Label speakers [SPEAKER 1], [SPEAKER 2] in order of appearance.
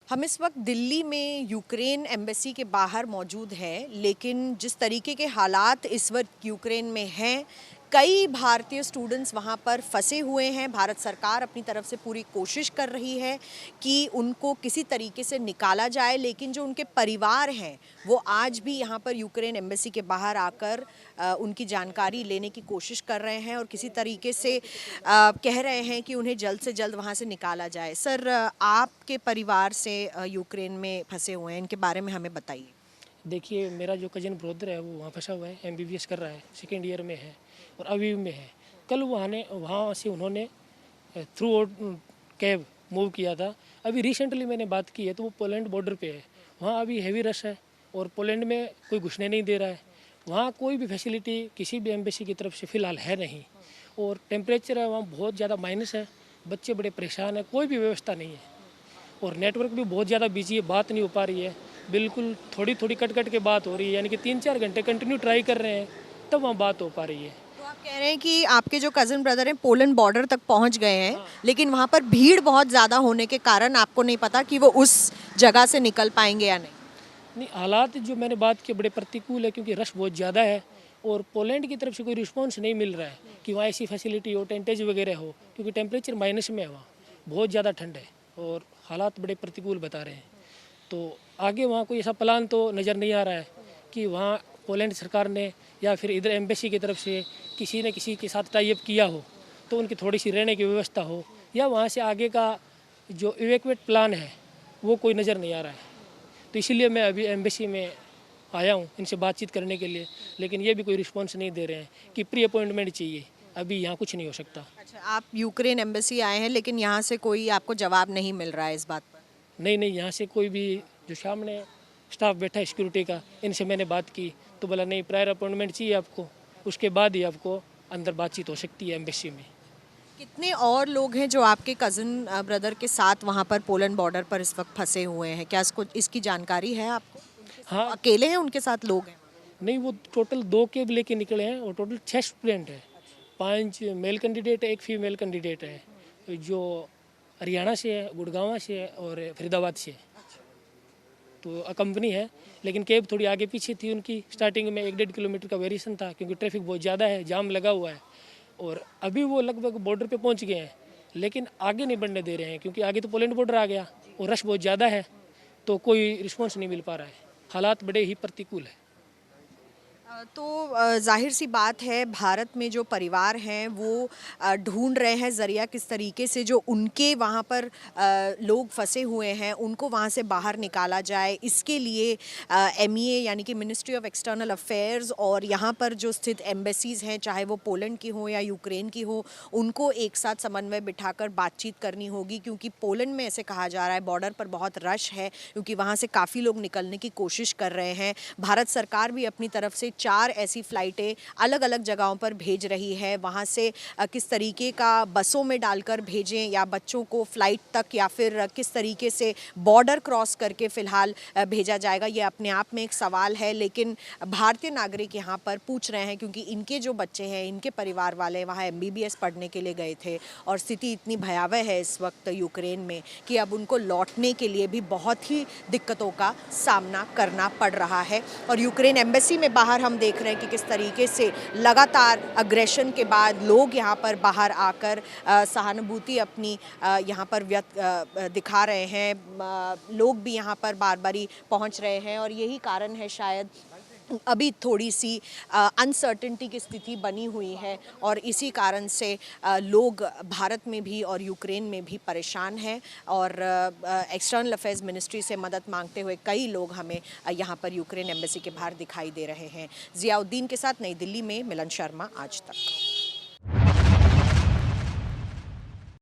[SPEAKER 1] हम इस वक्त दिल्ली में यूक्रेन एम्बेसी के बाहर मौजूद हैं, लेकिन जिस तरीके के हालात इस वक्त यूक्रेन में हैं, कई भारतीय स्टूडेंट्स वहाँ पर फंसे हुए हैं। भारत सरकार अपनी तरफ से पूरी कोशिश कर रही है कि उनको किसी तरीके से निकाला जाए, लेकिन जो उनके परिवार हैं वो आज भी यहाँ पर यूक्रेन एम्बेसी के बाहर आकर उनकी जानकारी लेने की कोशिश कर रहे हैं और किसी तरीके से कह रहे हैं कि उन्हें जल्द से जल्द वहाँ से निकाला जाए। सर, आपके परिवार से यूक्रेन में फंसे हुए हैं, इनके बारे में हमें बताइए।
[SPEAKER 2] देखिए, मेरा जो कज़न ब्रदर है वो वहाँ फंसा हुआ है, एमबीबीएस कर रहा है, सेकेंड ईयर में है और अभी में है। कल वहाँ से उन्होंने थ्रू कैब मूव किया था। अभी रिसेंटली मैंने बात की है तो वो पोलैंड बॉर्डर पे है। वहाँ अभी हैवी रश है और पोलैंड में कोई घुसने नहीं दे रहा है। वहाँ कोई भी फैसिलिटी किसी भी एम्बेसी की तरफ से फ़िलहाल है नहीं और टेम्परेचर है वहाँ बहुत ज़्यादा माइनस है। बच्चे बड़े परेशान हैं, कोई भी व्यवस्था नहीं है और नेटवर्क भी बहुत ज़्यादा बिजी है, बात नहीं हो पा रही है। बिल्कुल थोड़ी थोड़ी कट के बात हो रही है, यानी कि 3-4 घंटे कंटिन्यू ट्राई कर रहे हैं तब वहाँ बात हो पा रही है।
[SPEAKER 1] तो आप कह रहे हैं कि आपके जो कज़न ब्रदर हैं पोलैंड बॉर्डर तक पहुंच गए हैं, लेकिन वहां पर भीड़ बहुत ज़्यादा होने के कारण आपको नहीं पता कि वो उस जगह से निकल पाएंगे या नहीं।
[SPEAKER 2] नहीं, हालात जो मैंने बात की बड़े प्रतिकूल है क्योंकि रश बहुत ज़्यादा है और पोलैंड की तरफ से कोई रिस्पॉन्स नहीं मिल रहा है कि वहाँ ऐसी फैसिलिटी हो, टेंटेज वगैरह हो, क्योंकि टेम्परेचर माइनस में है, वहाँ बहुत ज़्यादा ठंड है और हालात बड़े प्रतिकूल बता रहे हैं। तो आगे वहाँ कोई ऐसा प्लान तो नज़र नहीं आ रहा है कि वहाँ पोलैंड सरकार ने या फिर इधर एम्बेसी की तरफ से किसी न किसी के साथ टाई अप किया हो तो उनकी थोड़ी सी रहने की व्यवस्था हो, या वहाँ से आगे का जो इवैक्यूएट प्लान है वो कोई नज़र नहीं आ रहा है। तो इसीलिए मैं अभी एम्बेसी में आया हूँ इनसे बातचीत करने के लिए, लेकिन ये भी कोई रिस्पॉन्स नहीं दे रहे हैं कि प्री अपॉइंटमेंट चाहिए। अभी यहाँ कुछ नहीं हो सकता।
[SPEAKER 1] अच्छा, आप यूक्रेन एम्बेसी आए हैं लेकिन यहाँ से कोई आपको जवाब नहीं मिल रहा है इस बात पर।
[SPEAKER 2] नहीं नहीं, यहाँ से कोई भी जो सामने स्टाफ बैठा है सिक्योरिटी का, इनसे मैंने बात की तो बोला नहीं, प्रायर अपॉइंटमेंट चाहिए आपको, उसके बाद ही आपको अंदर बातचीत हो सकती है एम्बेसी में।
[SPEAKER 1] कितने और लोग हैं जो आपके कज़न ब्रदर के साथ वहाँ पर पोलैंड बॉर्डर पर इस वक्त फंसे हुए हैं? क्या इसकी जानकारी है आपको?
[SPEAKER 2] हाँ,
[SPEAKER 1] अकेले हैं, उनके साथ लोग हैं?
[SPEAKER 2] नहीं, वो टोटल 2 कैब लेके निकले हैं और टोटल 6 स्टूडेंट है। 5 मेल कैंडिडेट है, 1 फीमेल कैंडिडेट है जो हरियाणा से है, गुड़गांव से है और फरीदाबाद से है। तो कंपनी है, लेकिन कैब थोड़ी आगे पीछे थी उनकी। स्टार्टिंग में 1-1.5 किलोमीटर का वेरिएशन था क्योंकि ट्रैफिक बहुत ज़्यादा है, जाम लगा हुआ है और अभी वो लगभग बॉर्डर पे पहुंच गए हैं, लेकिन आगे नहीं बढ़ने दे रहे हैं क्योंकि आगे तो पोलैंड बॉर्डर आ गया और रश बहुत ज़्यादा है, तो कोई रिस्पॉन्स नहीं मिल पा रहा है। हालात बड़े ही प्रतिकूल है।
[SPEAKER 1] तो जाहिर सी बात है, भारत में जो परिवार हैं वो ढूंढ रहे हैं ज़रिया किस तरीके से जो उनके वहाँ पर लोग फंसे हुए हैं उनको वहाँ से बाहर निकाला जाए। इसके लिए MEA यानी कि मिनिस्ट्री ऑफ एक्सटर्नल अफेयर्स और यहाँ पर जो स्थित एम्बेसीज़ हैं, चाहे वो पोलैंड की हो या यूक्रेन की हो, उनको एक साथ समन्वय बिठाकर बातचीत करनी होगी, क्योंकि पोलैंड में ऐसे कहा जा रहा है बॉर्डर पर बहुत रश है क्योंकि वहाँ से काफ़ी लोग निकलने की कोशिश कर रहे हैं। भारत सरकार भी अपनी तरफ से 4 ऐसी फ़्लाइटें अलग अलग जगहों पर भेज रही है। वहाँ से किस तरीके का बसों में डालकर भेजें या बच्चों को फ़्लाइट तक या फिर किस तरीके से बॉर्डर क्रॉस करके फ़िलहाल भेजा जाएगा, ये अपने आप में एक सवाल है। लेकिन भारतीय नागरिक यहाँ पर पूछ रहे हैं क्योंकि इनके जो बच्चे हैं, इनके परिवार वाले वहाँ MBBS पढ़ने के लिए गए थे और स्थिति इतनी भयावह है इस वक्त यूक्रेन में कि अब उनको लौटने के लिए भी बहुत ही दिक्कतों का सामना करना पड़ रहा है। और यूक्रेन एम्बेसी में बाहर हम देख रहे हैं कि किस तरीके से लगातार अग्रेशन के बाद लोग यहाँ पर बाहर आकर सहानुभूति अपनी यहाँ पर दिखा रहे हैं। लोग भी यहाँ पर बार बारी पहुँच रहे हैं और यही कारण है शायद अभी थोड़ी सी अनसर्टेनिटी की स्थिति बनी हुई है और इसी कारण से लोग भारत में भी और यूक्रेन में भी परेशान हैं और एक्सटर्नल अफेयर्स मिनिस्ट्री से मदद मांगते हुए कई लोग हमें यहाँ पर यूक्रेन एम्बेसी के बाहर दिखाई दे रहे हैं। ज़ियाउद्दीन के साथ नई दिल्ली में मिलन शर्मा, आज तक।